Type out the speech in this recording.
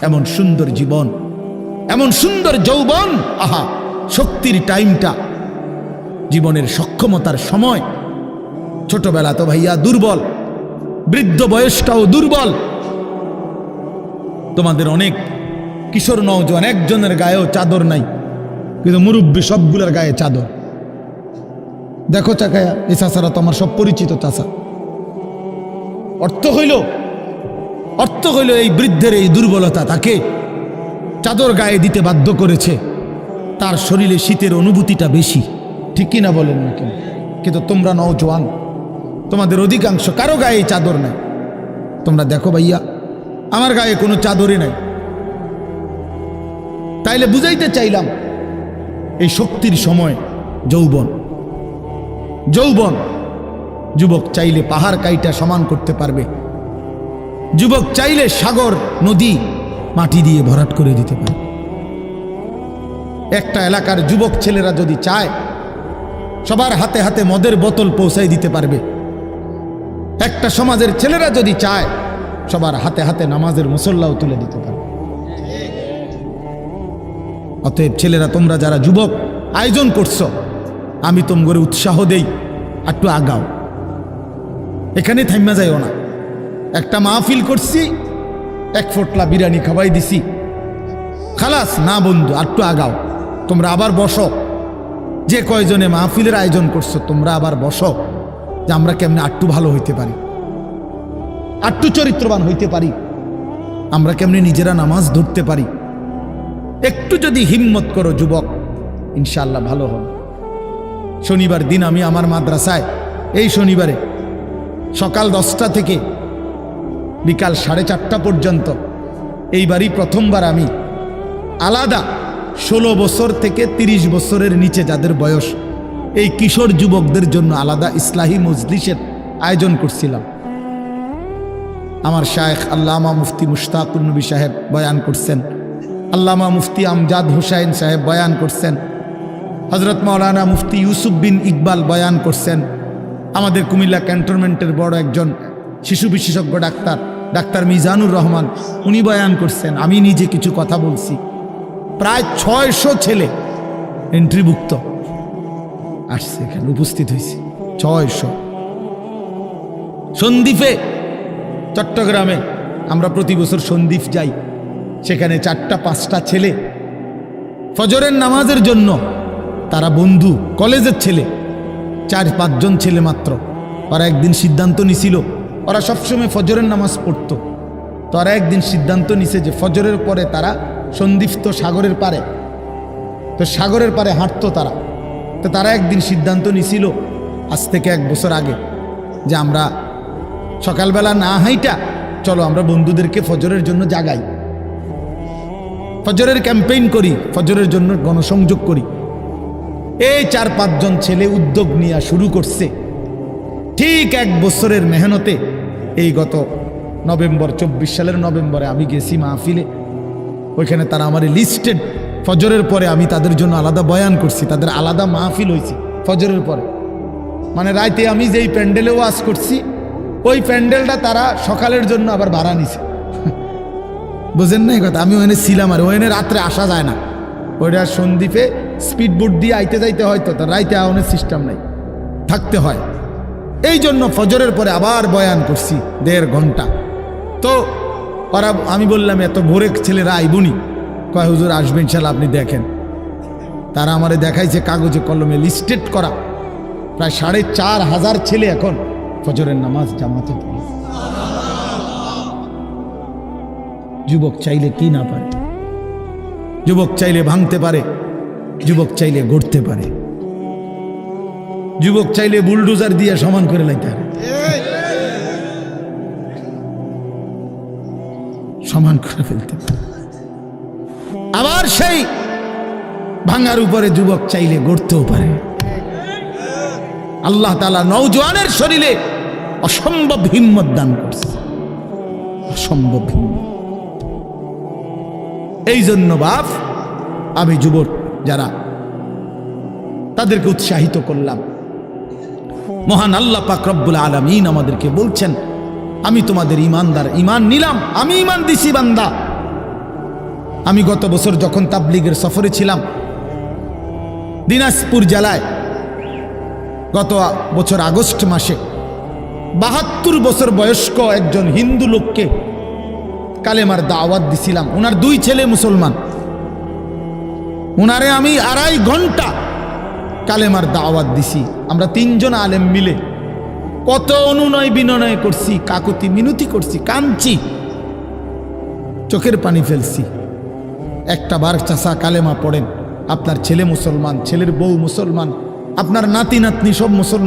এমন সুন্দর জীবন, এমন সুন্দর যৌবন, আহা শক্তির টাইমটা, জীবনের সক্ষমতার সময়। ছোটবেলা তো ভাইয়া দুর্বল, বৃদ্ধ বয়সটাও দুর্বল। তোমাদের অনেক কিশোর নওজোয়ান একজনের গায়েও চাদর নাই, কিন্তু মুরব্বী সবগুলোর গায়ে চাদর। দেখো চাকায়া, এই চাচারা তো আমার সব পরিচিত চাচা। অর্থ হইল এই বৃদ্ধের এই দুর্বলতা তাকে চাদর গায়ে দিতে বাধ্য করেছে। তার শরীরে শীতের অনুভূতিটা বেশি, ঠিক কিনা বলেন না কেন? কিন্তু তোমরা নওজোয়ান, তোমাদের অধিকাংশ কারো গায়ে চাদর নাই। তোমরা দেখো ভাইয়া, আমার গায়ে কোনো চাদরই নাই। তাইলে বুঝাইতে চাইলাম এই শক্তির সময় যৌবন। যুবক চাইলে পাহাড় কাইটা সমান করতে পারবে, যুবক চাইলে সাগর নদী মাটি দিয়ে ভরাট করে দিতে পারে। একটা এলাকার যুবক ছেলেরা যদি চায়, সবার হাতে হাতে মদের বোতল পৌঁছাই দিতে পারবে। একটা সমাজের ছেলেরা যদি চায়, সবার হাতে হাতে নামাজের মুসল্লাও তুলে দিতে পারবে। অতএব ছেলেরা, তোমরা যারা যুবক আয়োজন করছো, আমি তোমরা উৎসাহ দেই, একটু আগাও, এখানে থাইমা যাইও না। একটা মাহফিল করছি, এক ফোটলা বিরিয়ানি খাওয়াই দিছি, খালাস না বন্ধু, একটু আগাও। তোমরা আবার বসো, যে কয়জনে মাহফিলের আয়োজন করছো তোমরা আবার বসো, যে আমরা কেমনে আটটু ভালো হইতে পারি, আটটু চরিত্রবান হইতে পারি, আমরা কেমনে নিজেরা নামাজ ধরতে পারি। একটু যদি হিম্মত করো যুবক, ইনশাআল্লাহ ভালো হবে। শনিবার দিন আমি আমার মাদ্রাসায়, এই শনিবারে সকাল 10টা থেকে বিকাল 4:30 পর্যন্ত, এইবারই প্রথমবার আমি আলাদা 16 বছর থেকে 30 বছরের নিচে যাদের বয়স, এই কিশোর যুবকদের জন্য আলাদা ইসলাহি মজলিসের আয়োজন করছিলাম। আমার শায়েখ আল্লামা মুফতি মুশতাকুর নবী সাহেব বয়ান করছেন, আল্লামা মুফতি আমজাদ হুসাইন সাহেব বয়ান করছেন, হজরত মাওলানা মুফতি ইউসুফ বিন ইকবাল বয়ান করছেন, আমাদের কুমিল্লা ক্যান্টনমেন্টের বড় একজন শিশু বিশেষজ্ঞ ডাক্তার মিজানুর রহমান উনি বয়ান করছেন, আমি নিজে কিছু কথা বলছি। প্রায় 600 ছেলে এন্ট্রিভুক্ত আসছে, এখানে উপস্থিত হয়েছে 600। সন্দ্বীপে, চট্টগ্রামে আমরা প্রতি বছর সন্দ্বীপ যাই, সেখানে 4টা-5টা ছেলে ফজরের নামাজের জন্য, তারা বন্ধু কলেজের ছেলে, 4-5 জন ছেলে মাত্র। ওরা একদিন সিদ্ধান্ত নিছিল, ওরা সবসময় ফজরের নামাজ পড়তো, তো ওরা একদিন সিদ্ধান্ত নিছে যে ফজরের পরে তারা সন্দ্বীপ তো সাগরের পারে, তো সাগরের পারে হাঁটতো তারা। তো তারা একদিন সিদ্ধান্ত নিছিল আজ থেকে 1 বছর আগে, যে আমরা সকালবেলা না হাইটা চলো আমরা বন্ধুদেরকে ফজরের জন্য জাগাই, ফজরের ক্যাম্পেইন করি, ফজরের জন্য গণসংযোগ করি। এই 4-5 জন ছেলে উদ্যোগ নিয়ে শুরু করছে। ঠিক 1 বছরের মেহনতে এই গত নভেম্বর, 24 সালের নভেম্বরে আমি গেছি মাহফিলে, ওইখানে তারা আমার লিস্টেড, ফজরের পরে আমি তাদের জন্য আলাদা বয়ান করছি, তাদের আলাদা মাহফিল হয়েছে ফজরের পরে। মানে রাইতে আমি যেই প্যান্ডেলে ওয়াজ করছি, ওই প্যান্ডেলটা তারা সকালের জন্য আবার ভাড়া নিছে। বুঝেন না এই কথা? আমি ওখানে ছিলাম, আর ওখানে রাত্রে আসা যায় না, ওইটা সন্দ্বীপে স্পিড বোট দিয়ে আইতে যাইতে হয়, তো তার রাইতে আওয়ানোর সিস্টেম নাই, থাকতে হয়। এই জন্য ফজরের পরে আবার বয়ান করছি 1.5 ঘন্টা। তো ওরা, আমি বললাম এত ভোরে ছেলেরা আইবনি, কয় হুজুর আসবে ইনশাল্লাহ, আপনি দেখেন। তারা আমারে দেখাইছে কাগজে কলমে লিস্টেড করা, প্রায় 4,500 ছেলে এখন ফজরের নামাজ জামাতে পড়ে। যুবক চাইলে কি না পারে, যুবক চাইলে ভাঙতে পারে, যুবক চাইলে গড়তে পারে, যুবক চাইলে বুলডোজার দিয়ে সমান করে লাইতে পারে, সমান করে ফেলতে পারে। আবার সেই ভাঙার উপরে যুবক চাইলে গড়তেও পারে। আল্লাহ তাআলা নওজোয়ানের শরীরে অসম্ভব হিম্মত দান করছে, অসম্ভব হিম্মত। এই জন্য বাপ, আমি যুবক যারা, তাদেরকে উৎসাহিত করলাম। মহান আল্লাহ পাক রব্বুল আলামিন আমাদেরকে বলছেন, আমি তোমাদের ইমানদার, ইমান নিলাম, আমি ইমান দিছি বান্দা, আমি গত বছর যখন তাবলিগের সফরে ছিলাম দিনাজপুর জেলায়, গত বছর আগস্ট মাসে ৭২ বছর বয়স্ক একজন হিন্দু লোককে কালেমার দাওয়াত দিছিলাম। ওনার 2 ছেলে মুসলমান। ওনারে আমি 2.5 ঘন্টা কালেমার দাওয়াত দিছি। আমরা 3 জন আলেম মিলে কত অনুনয় বিনয় করছি, কাকুতি মিনতি করছি, কাঁদছি, চোখের পানি ফেলছি। একটা বার চাচা কালেমা পড়েন, আপনার ছেলে মুসলমান, ছেলের বউ মুসলমান, আপনার নাতি নাতনি সব মুসলমান।